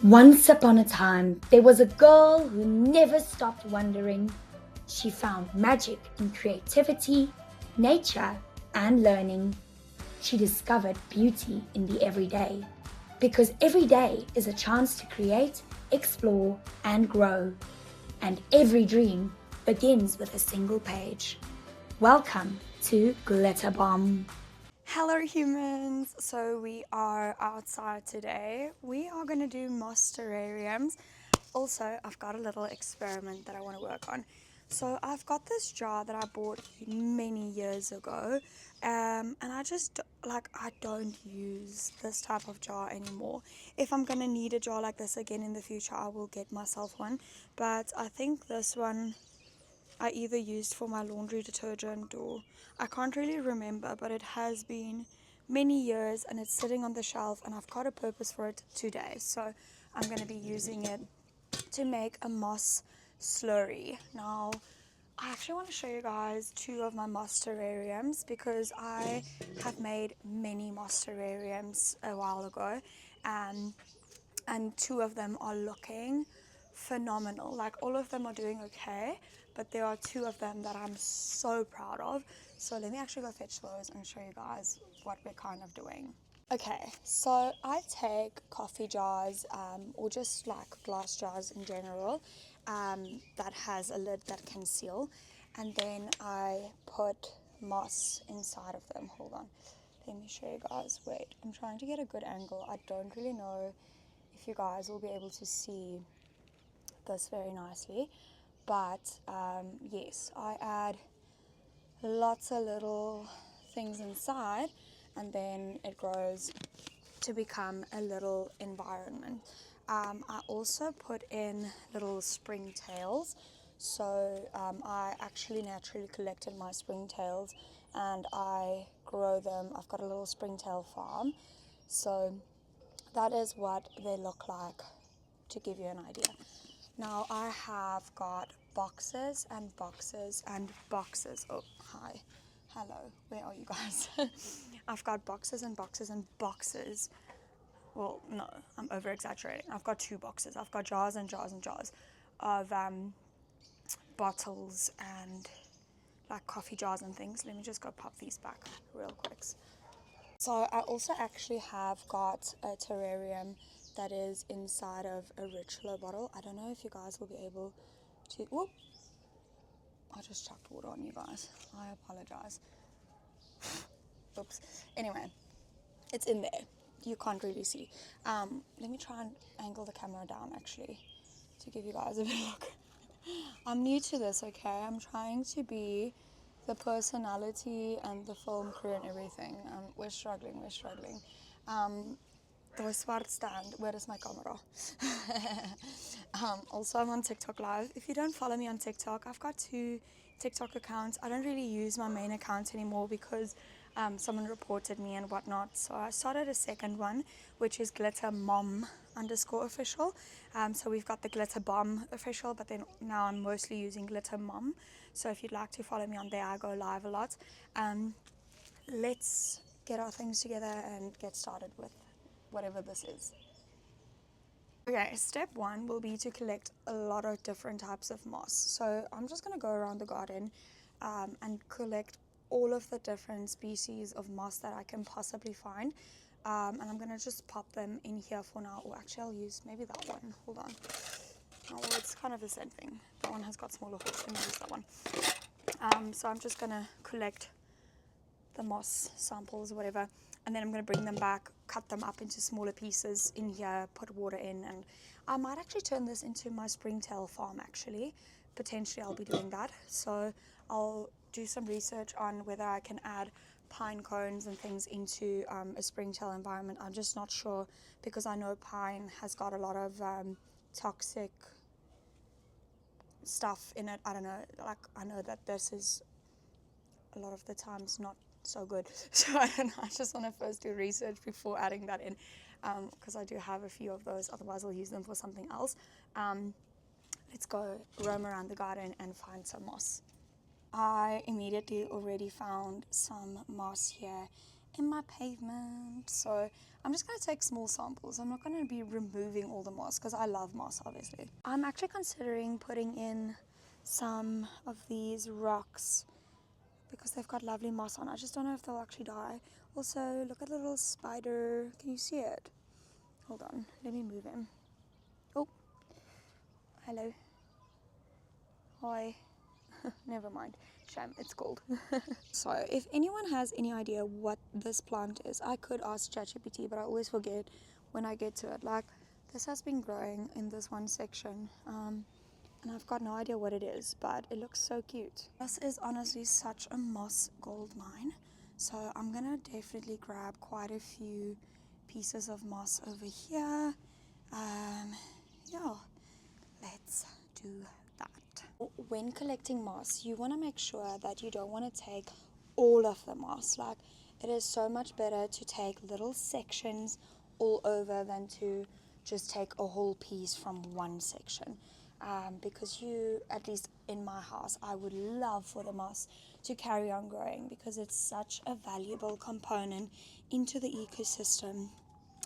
Once upon a time, there was a girl who never stopped wondering. She found magic in creativity, nature, and learning. She discovered beauty in the everyday, because every day is a chance to create, explore, and grow. And every dream begins with a single page. Welcome to Glitterbomb. Hello humans! So we are outside today. We are going to do moss terrariums. Also, I've got a little experiment that I want to work on. So I've got this jar that I bought many years ago, and I don't use this type of jar anymore. If I'm going to need a jar like this again in the future, I will get myself one. But I think this one I either used for my laundry detergent or I can't really remember, but it has been many years and it's sitting on the shelf and I've got a purpose for it today. So I'm going to be using it to make a moss slurry. Now, I actually want to show you guys two of my moss terrariums because I have made many moss terrariums a while ago, and two of them are looking phenomenal. Like, all of them are doing okay, but there are two of them that I'm so proud of. So let me actually go fetch those and show you guys what we're kind of doing. Okay, so I take coffee jars or just like glass jars in general that has a lid that can seal, and then I put moss inside of them. Hold on, let me show you guys. Wait, I'm trying to get a good angle. I don't really know if you guys will be able to see this very nicely, but yes, I add lots of little things inside and then it grows to become a little environment. I also put in little springtails. So I actually naturally collected my springtails and I grow them. I've got a little springtail farm. So that is what they look like, to give you an idea. Now I have got boxes and boxes and boxes. Oh, hi. Hello. Where are you guys? I've got boxes and boxes and boxes. Well, no, I'm over exaggerating. I've got two boxes. I've got jars and jars and jars of bottles and like coffee jars and things. Let me just go pop these back real quick. So I also actually have got a terrarium that is inside of a Richler bottle. I don't know if you guys will be able to. Whoop! I just chucked water on you guys. I apologize. Oops. Anyway, it's in there. You can't really see. Let me try and angle the camera down actually to give you guys a bit of a look. I'm new to this, okay? I'm trying to be the personality and the film crew and everything. We're struggling. The swart stand, where is my camera? Also, I'm on TikTok Live. If you don't follow me on TikTok, I've got two TikTok accounts. I don't really use my main account anymore because someone reported me and whatnot. So I started a second one, which is glittermom_official. So we've got the Glitterbomb official, but then now I'm mostly using glittermom. So if you'd like to follow me on there, I go live a lot. Let's get our things together and get started with whatever this is. Okay, step one will be to collect a lot of different types of moss. So I'm just going to go around the garden and collect all of the different species of moss that I can possibly find. And I'm going to just pop them in here for now. Or actually, I'll use maybe that one. Hold on. Oh, well, it's kind of the same thing. That one has got smaller hooks. Let me use that one. So I'm just going to collect the moss samples or whatever, and then I'm going to bring them back, cut them up into smaller pieces in here, put water in, and I might actually turn this into my springtail farm actually. Potentially I'll be doing that. So I'll do some research on whether I can add pine cones and things into a springtail environment. I'm just not sure because I know pine has got a lot of toxic stuff in it. I don't know, like I know that this is a lot of the times not so good. So I don't know, I just want to first do research before adding that in, because I do have a few of those, otherwise I'll use them for something else. Let's go roam around the garden and find some moss. I immediately already found some moss here in my pavement. So I'm just going to take small samples. I'm not going to be removing all the moss because I love moss, obviously. I'm actually considering putting in some of these rocks because they've got lovely moss on. I just don't know if they'll actually die. Also, look at the little spider. Can you see it? Hold on, let me move him. Oh, hello. Hi. Never mind. Shame, it's cold. So if anyone has any idea what this plant is, I could ask ChatGPT, but I always forget when I get to it. Like, this has been growing in this one section, and I've got no idea what it is, but it looks so cute. This is honestly such a moss gold mine, so I'm gonna definitely grab quite a few pieces of moss over here. Yeah, let's do that. When collecting moss, you want to make sure that you don't want to take all of the moss. Like, it is so much better to take little sections all over than to just take a whole piece from one section. Because at least in my house, I would love for the moss to carry on growing because it's such a valuable component into the ecosystem.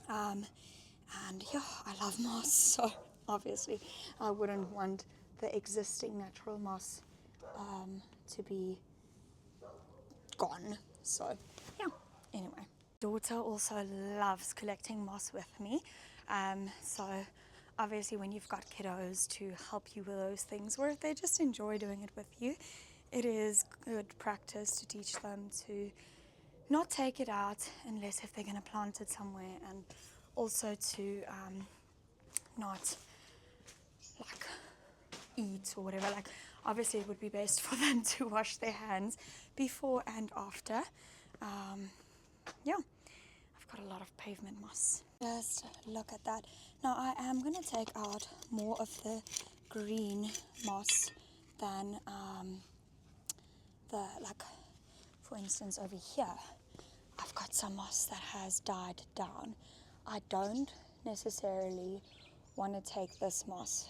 And yeah, I love moss, so obviously I wouldn't want the existing natural moss to be gone. So yeah, anyway. Daughter also loves collecting moss with me. So obviously when you've got kiddos to help you with those things, or if they just enjoy doing it with you, it is good practice to teach them to not take it out unless if they're going to plant it somewhere, and also to not like eat or whatever. Like, obviously it would be best for them to wash their hands before and after. Yeah, I've got a lot of pavement moss. Just look at that. Now I am going to take out more of the green moss than like, for instance, over here I've got some moss that has died down. I don't necessarily want to take this moss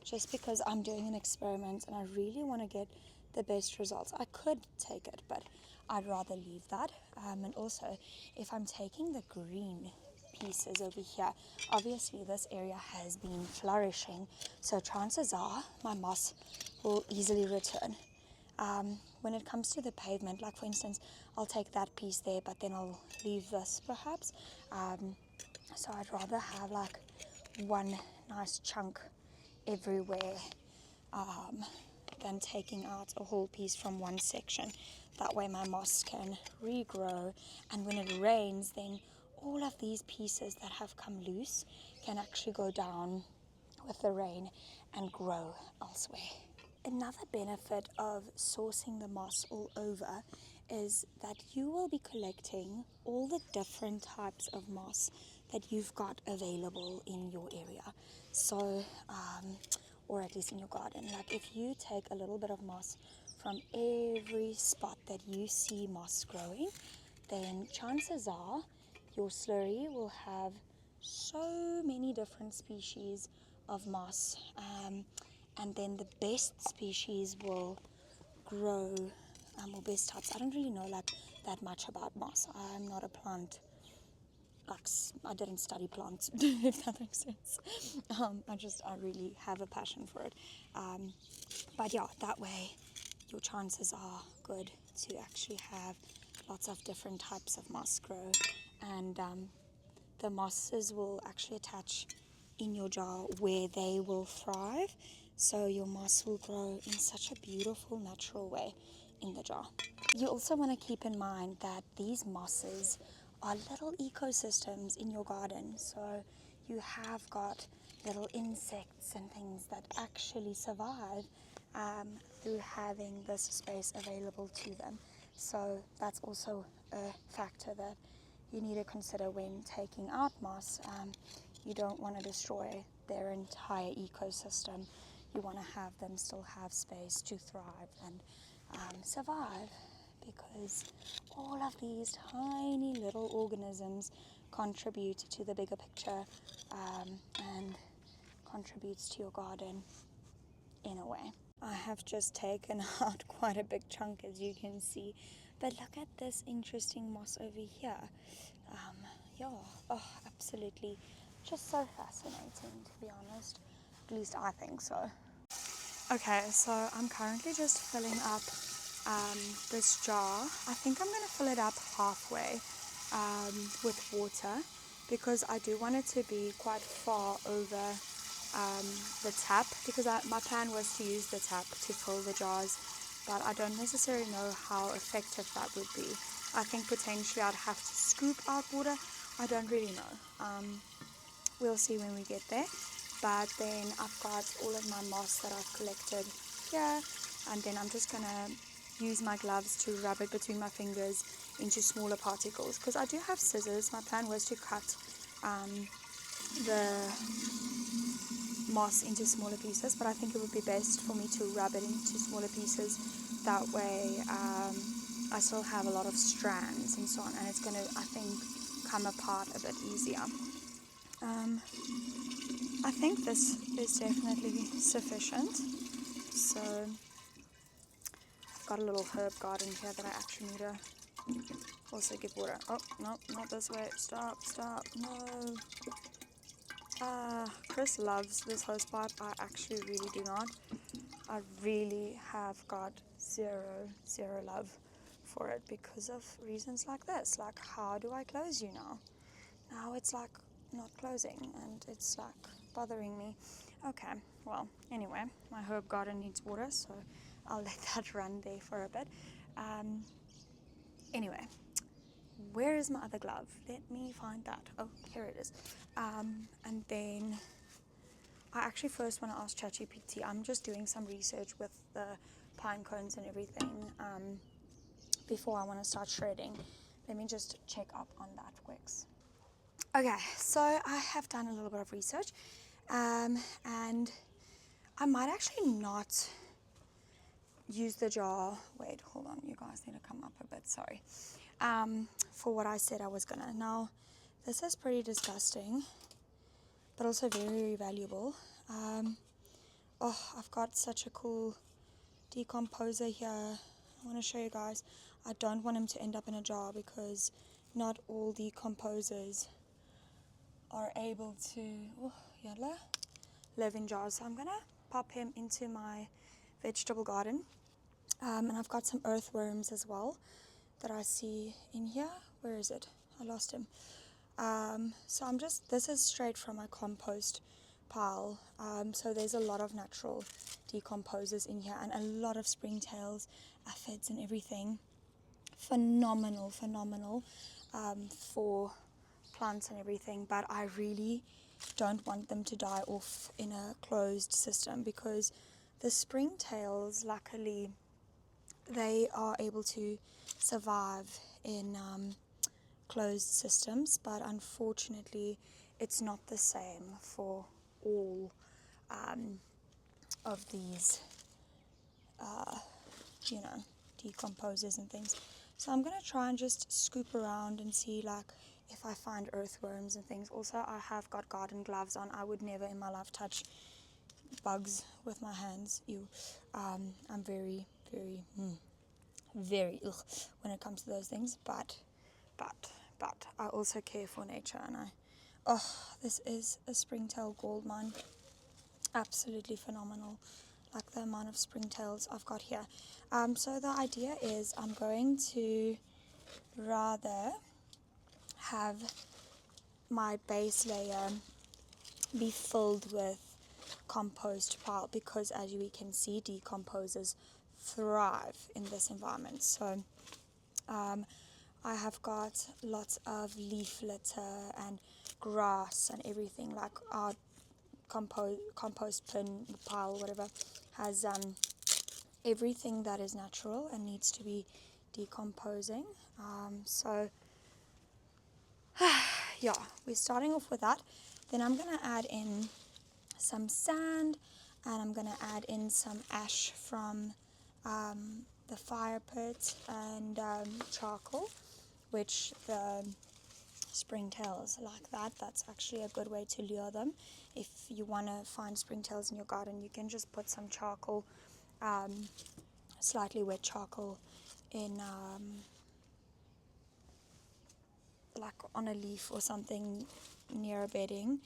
just because I'm doing an experiment and I really want to get the best results. I could take it, but I'd rather leave that. And also, if I'm taking the green pieces over here, obviously this area has been flourishing, so chances are my moss will easily return. When it comes to the pavement, like for instance, I'll take that piece there, but then I'll leave this perhaps. So I'd rather have like one nice chunk everywhere than taking out a whole piece from one section. That way my moss can regrow, and when it rains, then all of these pieces that have come loose can actually go down with the rain and grow elsewhere. Another benefit of sourcing the moss all over is that you will be collecting all the different types of moss that you've got available in your area. So, or at least in your garden. Like, if you take a little bit of moss from every spot that you see moss growing, then chances are your slurry will have so many different species of moss. And then the best species will grow, or best types. I don't really know like that much about moss. I'm not a plant, like, I didn't study plants, if that makes sense. I really have a passion for it. But yeah, that way your chances are good to actually have lots of different types of moss grow, and the mosses will actually attach in your jar where they will thrive, so your moss will grow in such a beautiful natural way in the jar. You also want to keep in mind that these mosses are little ecosystems in your garden, so you have got little insects and things that actually survive through having this space available to them. So that's also a factor that you need to consider when taking out moss. You don't want to destroy their entire ecosystem. You want to have them still have space to thrive and survive, because all of these tiny little organisms contribute to the bigger picture and contributes to your garden in a way. I have just taken out quite a big chunk, as you can see. But look at this interesting moss over here. Yeah, oh, absolutely. Just so fascinating, to be honest. At least I think so. Okay, so I'm currently just filling up this jar. I think I'm going to fill it up halfway with water because I do want it to be quite far over the tap, because my plan was to use the tap to fill the jars, but I don't necessarily know how effective that would be. I think potentially I'd have to scoop out water. I don't really know. We'll see when we get there. But then I've got all of my moss that I've collected here, and then I'm just gonna use my gloves to rub it between my fingers into smaller particles, because I do have scissors. My plan was to cut the moss into smaller pieces, but I think it would be best for me to rub it into smaller pieces. That way I still have a lot of strands and so on, and it's going to, I think, come apart a bit easier. I think this is definitely sufficient. So I've got a little herb garden here that I actually need to also give water. Oh, no, not this way. Stop, no. Chris loves this hose pipe. I actually really do not. I really have got zero love for it because of reasons like this. Like, how do I close you now? Now it's like not closing and it's like bothering me. Okay, well, anyway, my herb garden needs water, so I'll let that run there for a bit. Anyway, where is my other glove? Let me find that. Oh, here it is. And then I actually first want to ask ChatGPT. I'm just doing some research with the pine cones and everything before I want to start shredding. Let me just check up on that quick. Okay, so I have done a little bit of research, and I might actually not use the jar. Wait, hold on, you guys need to come up a bit, sorry. For what I said I was gonna. Now, this is pretty disgusting, but also very, very valuable. I've got such a cool decomposer here. I want to show you guys. I don't want him to end up in a jar because not all decomposers are able to live in jars. So I'm gonna pop him into my vegetable garden. And I've got some earthworms as well that I see in here. Where is it? I lost him. So this is straight from my compost pile. So there's a lot of natural decomposers in here and a lot of springtails, aphids and everything. Phenomenal for plants and everything, but I really don't want them to die off in a closed system, because the springtails, luckily, they are able to survive in closed systems, but unfortunately it's not the same for all of these decomposers and things. So I'm going to try and just scoop around and see like if I find earthworms and things. Also, I have got garden gloves on. I would never in my life touch bugs with my hands. I'm very ugh when it comes to those things, but I also care for nature, and this is a springtail gold mine. Absolutely phenomenal, like the amount of springtails I've got here. So the idea is I'm going to rather have my base layer be filled with compost pile, because as we can see, decomposers thrive in this environment. So I have got lots of leaf litter and grass and everything, like our compost bin pile, whatever, has everything that is natural and needs to be decomposing. Yeah, we're starting off with that. Then I'm going to add in some sand, and I'm going to add in some ash from the fire pit, and charcoal, which the springtails like that. That's actually a good way to lure them. If you want to find springtails in your garden, you can just put some charcoal, slightly wet charcoal, in like on a leaf or something near a bedding.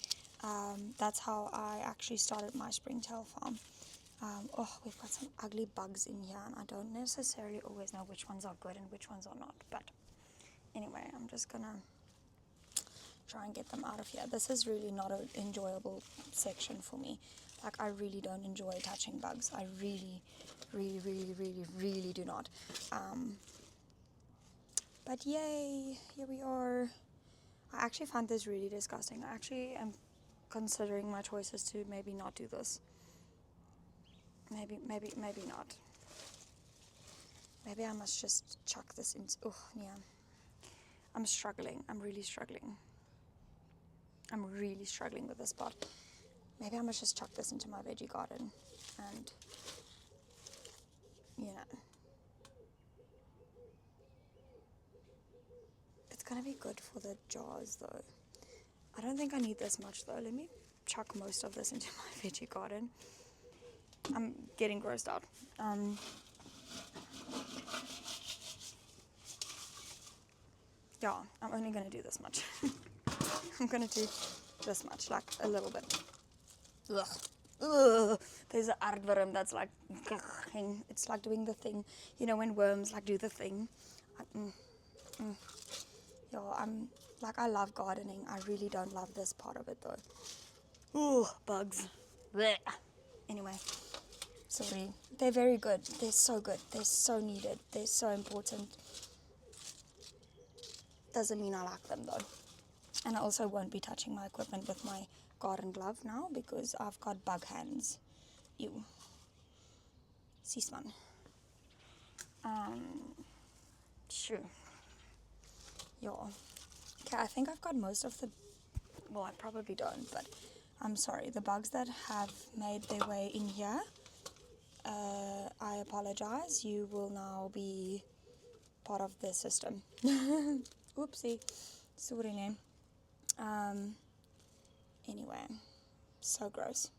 That's how I actually started my springtail farm. Oh, we've got some ugly bugs in here, and I don't necessarily always know which ones are good and which ones are not. But anyway, I'm just gonna try and get them out of here. This is really not an enjoyable section for me. Like, I really don't enjoy touching bugs. I really, really, really, really, really do not. But yay, here we are. I actually find this really disgusting. I actually am considering my choices to maybe not do this. Maybe not. Maybe I must just chuck this into, oh, yeah. I'm struggling. I'm really struggling. I'm really struggling with this part. Maybe I must just chuck this into my veggie garden and, you know. It's going to be good for the jars, though. I don't think I need this much, though. Let me chuck most of this into my veggie garden. I'm getting grossed out. Yeah, I'm only going to do this much. I'm going to do this much, like a little bit. Ugh. Ugh. There's an aardworm that's like, it's like doing the thing. You know when worms like do the thing? Yeah, I love gardening. I really don't love this part of it though. Ooh, bugs. Blech. Anyway, sorry. They're very good. They're so good. They're so needed. They're so important. Doesn't mean I like them though. And I also won't be touching my equipment with my garden glove now because I've got bug hands. Ew. Sisman. Sure. Yeah. Okay, I think I've got most of the, well, I probably don't, but I'm sorry. The bugs that have made their way in here, I apologize. You will now be part of the system. Oopsie. Sorry name. Anyway, so gross.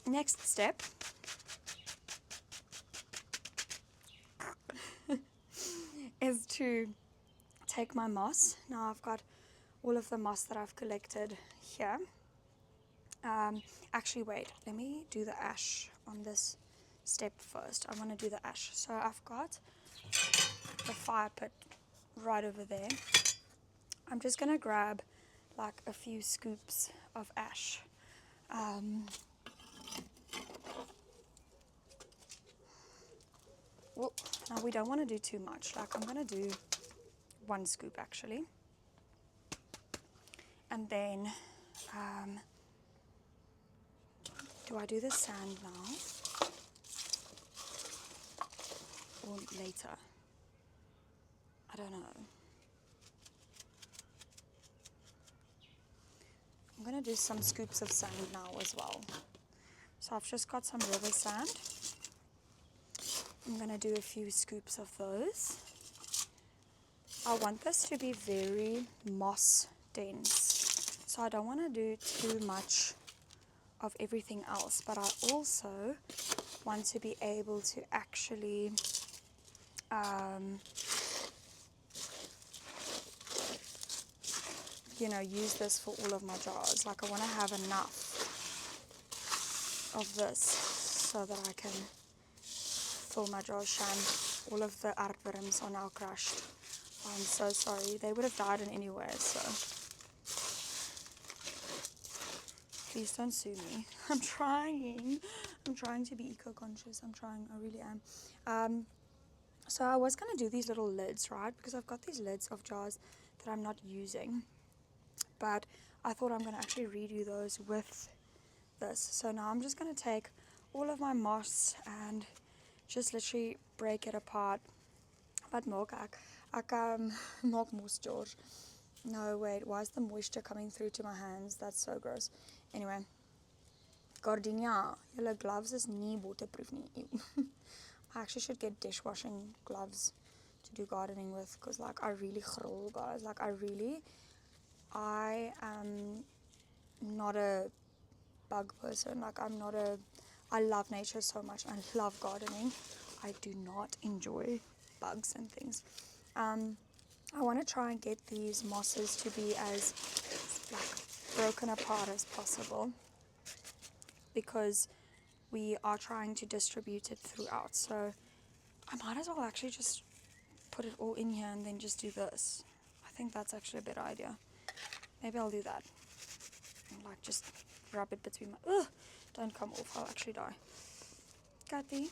Next step is to take my moss. Now I've got all of the moss that I've collected here. Actually, wait, let me do the ash on this step first. I want to do the ash. So I've got the fire pit right over there. I'm just going to grab like a few scoops of ash. Well, now we don't want to do too much. Like, I'm going to do 1 scoop actually. And then, do I do the sand now? Or later? I don't know. I'm going to do some scoops of sand now as well. So I've just got some river sand. I'm going to do a few scoops of those. I want this to be very moss dense. So I don't want to do too much of everything else. But I also want to be able to actually use this for all of my jars. Like, I want to have enough of this so that I can fill my jars. Shame, all of the aardworms are now crushed. I'm so sorry. They would have died in anywhere, so please don't sue me. I'm trying to be eco-conscious. I really am. So I was going to do these little lids, right? Because I've got these lids of jars that I'm not using. But I thought I'm going to actually redo those with this. So now I'm just going to take all of my moss and just literally break it apart. But ek maak mos jars. No, wait, why is the moisture coming through to my hands? That's so gross. Anyway, gardenia, your gloves is nie waterproof nie. Ew. I actually should get dishwashing gloves to do gardening with, because like I really grol, guys. Like I am not a bug person. Like I love nature so much. I love gardening. I do not enjoy bugs and things. I want to try and get these mosses to be as like broken apart as possible, because we are trying to distribute it throughout. So I might as well actually just put it all in here and then just do this. I think that's actually a better idea. Maybe I'll do that. And like just rub it between my... Ugh! Don't come off, I'll actually die. Kathy.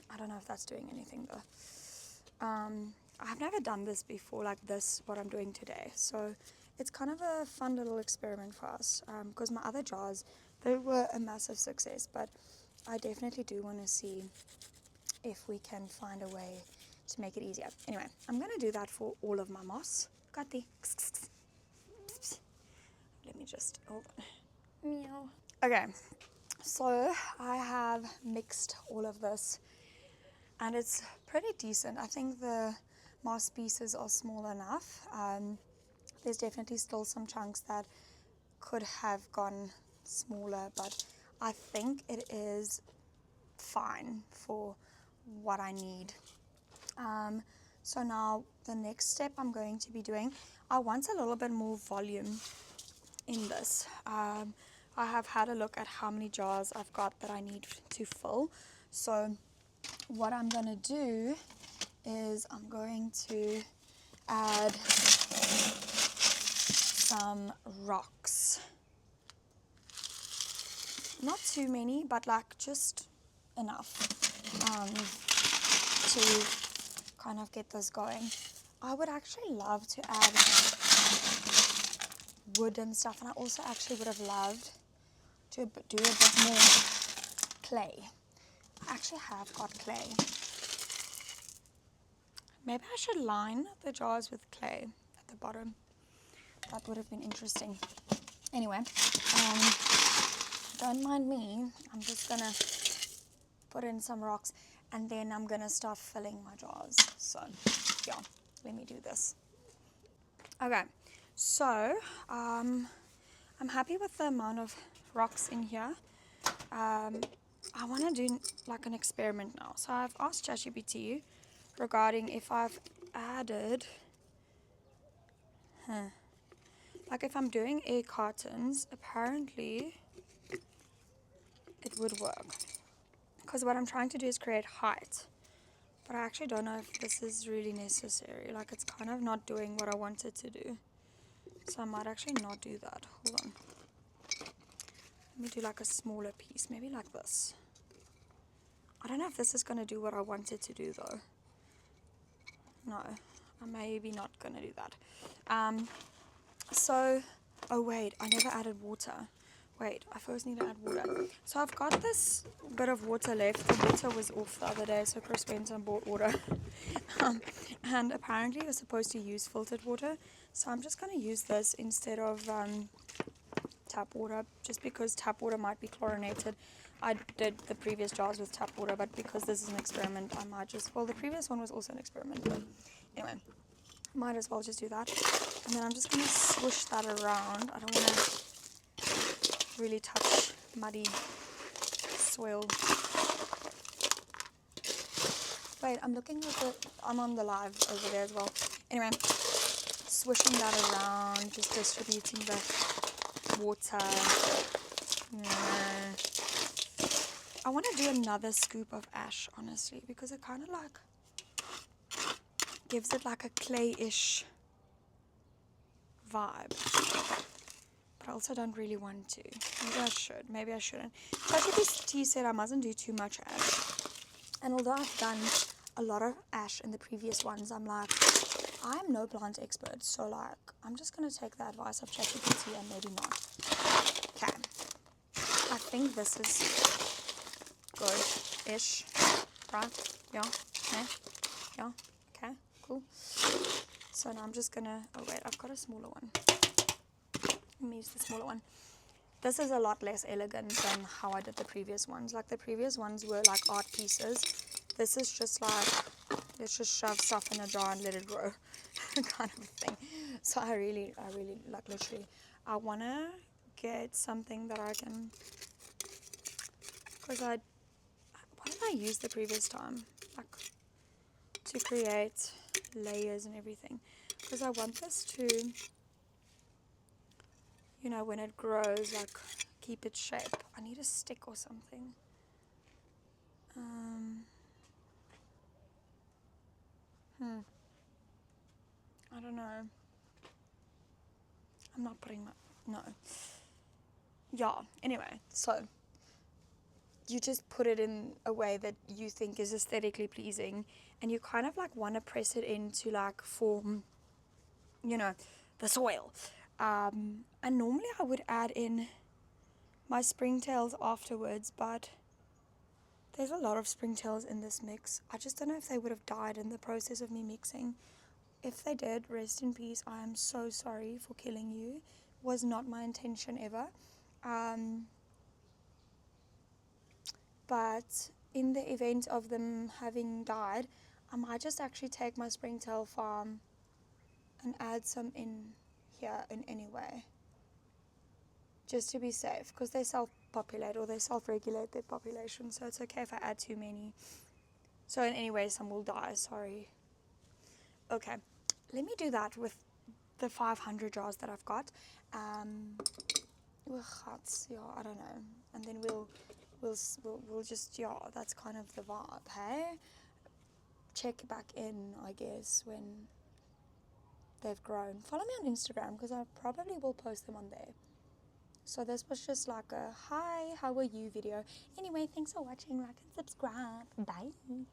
I don't know if that's doing anything though. I've never done this before, like this, what I'm doing today. So it's kind of a fun little experiment for us. Because my other jars, they were a massive success. But I definitely do want to see if we can find a way to make it easier. Anyway, I'm going to do that for all of my moss. Kathy. Let me just, hold on. Meow. Okay, so I have mixed all of this and it's pretty decent. I think the moss pieces are small enough. There's definitely still some chunks that could have gone smaller, but I think it is fine for what I need. So now the next step I'm going to be doing, I want a little bit more volume in this. I have had a look at how many jars I've got that I need to fill. So what I'm going to do is I'm going to add some rocks. Not too many, but like just enough to kind of get this going. I would actually love to add wood and stuff, and I also actually would have loved to do a bit more clay. I actually have got clay. Maybe I should line the jars with clay at the bottom. That would have been interesting. Anyway, don't mind me. I'm just gonna put in some rocks and then I'm gonna start filling my jars. So yeah, let me do this. Okay, so I'm happy with the amount of rocks in here. I want to do like an experiment now. So I've asked ChatGPT regarding if I've added, like if I'm doing air cartons, apparently it would work. Because what I'm trying to do is create height. But I actually don't know if this is really necessary. Like it's kind of not doing what I want it to do. So I might actually not do that. Hold on. Let me do like a smaller piece. Maybe like this. I don't know if this is going to do what I want it to do though. No, I'm maybe not going to do that. Oh wait, I never added water. Wait, I first need to add water. So I've got this bit of water left. The water was off the other day, so Chris went and bought water. And apparently you're supposed to use filtered water. So I'm just going to use this instead of tap water, just because tap water might be chlorinated. I did the previous jars with tap water, but because this is an experiment, I might just, well, the previous one was also an experiment, but anyway, might as well just do that. And then I'm just going to swish that around. I don't want to really touch muddy soil. Wait, I'm looking at I'm on the live over there as well. Anyway, swishing that around, just distributing the water. I want to do another scoop of ash, honestly, because it kind of like gives it like a clay-ish vibe. But I also don't really want to. Maybe I should, maybe I shouldn't. ChatGPT said I mustn't do too much ash. And although I've done a lot of ash in the previous ones, I'm like, I'm no plant expert, so like, I'm just going to take the advice of ChatGPT and maybe not. Okay. I think this is good-ish, right? Yeah, okay, yeah, okay, cool. So now I'm just gonna, oh wait, I've got a smaller one. Let me use the smaller one. This is a lot less elegant than how I did the previous ones. Like the previous ones were like art pieces. This is just like, let's just shove stuff in a jar and let it grow kind of thing. So I really, like literally, I want to get something that I can, because what did I used the previous time, like to create layers and everything, because I want this to, you know, when it grows, like keep its shape. I need a stick or something. I don't know. I'm not putting my, no. Yeah, anyway, so you just put it in a way that you think is aesthetically pleasing, and you kind of like want to press it into like form, you know, the soil. And normally I would add in my springtails afterwards, but there's a lot of springtails in this mix. I just don't know if they would have died in the process of me mixing. If they did, rest in peace. I am so sorry for killing you. Was not my intention ever. But in the event of them having died, I might just actually take my springtail farm and add some in here in any way, just to be safe, because they self-populate or they self-regulate their population, so it's okay if I add too many. So in any way, some will die, sorry. Okay, let me do that with the 500 jars that I've got. Yeah, I don't know, and then we'll just, yeah, that's kind of the vibe, hey? Check back in, I guess, when they've grown. Follow me on Instagram, because I probably will post them on there. So this was just like a hi, how are you video. Anyway, thanks for watching. Like and subscribe. Bye.